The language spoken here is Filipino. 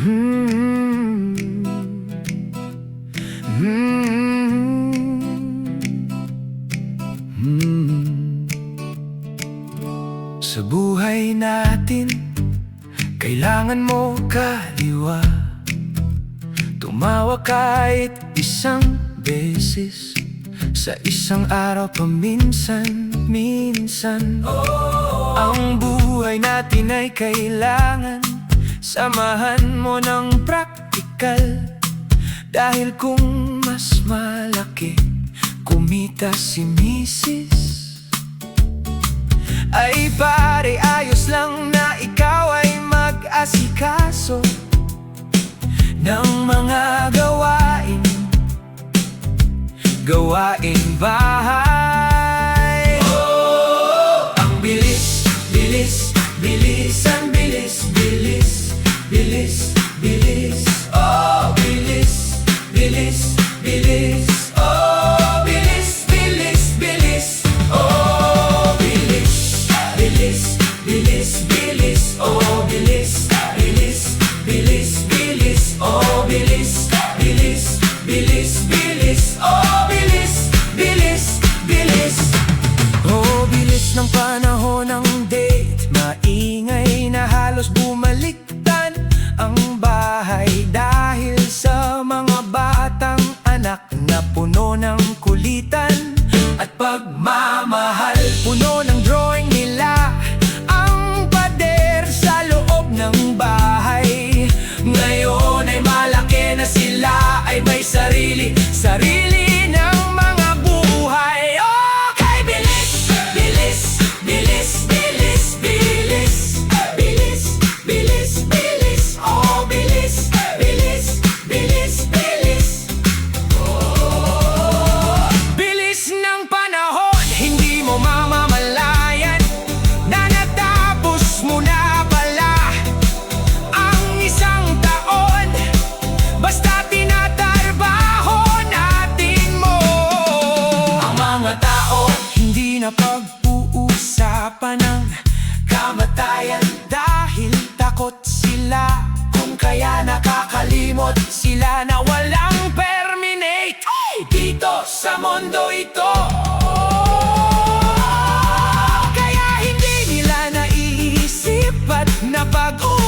Mm. Mm. Mm. Sa buhay natin, kailangan mo kaliwa. Tumawa kahit isang beses sa isang araw paminsan-minsan. Ang buhay natin ay kailangan samahan mo ng praktikal. Dahil kung mas malaki kumita si misis, ay pare ayos lang na ikaw ay mag-asikaso ng mga gawaing bahay. Ang bilis, bilis, bilis, ang bilis, bilis, bilis, bilis. Oh, bilis, bilis, bilis. Oh, bilis, bilis, bilis. Oh, bilis, bilis, bilis, bilis. Oh, bilis, bilis, bilis, bilis. Oh, bilis, bilis, bilis, bilis. Oh, bilis, bilis, bilis. Oh, bilis ng panahon ng date. Maingay na halos bumaliktan ang bahay dahil sa mga batang anak na puno ng kulitan at pagmamahal. Puno ng drawing nila ang pader sa loob ng bahay. Ngayon ay malaki na sila, ay may sarili ng mga buhay. Okay, bilis, bilis, bilis, bilis, bilis, bilis, bilis, bilis. Oh, bilis, bilis, bilis, bilis. Oh, bilis ng panahon, hindi mo mamamalayan na natapos mo na pala ang isang taon. Basta tinatrabaho natin mo. Ang mga tao hindi na pag-uusapan ng kamatayan dahil takot sila. Kung kaya nakakalimot sila na walang perminate dito sa mundo ito. Kaya hindi nila naiisip at napag-uusapan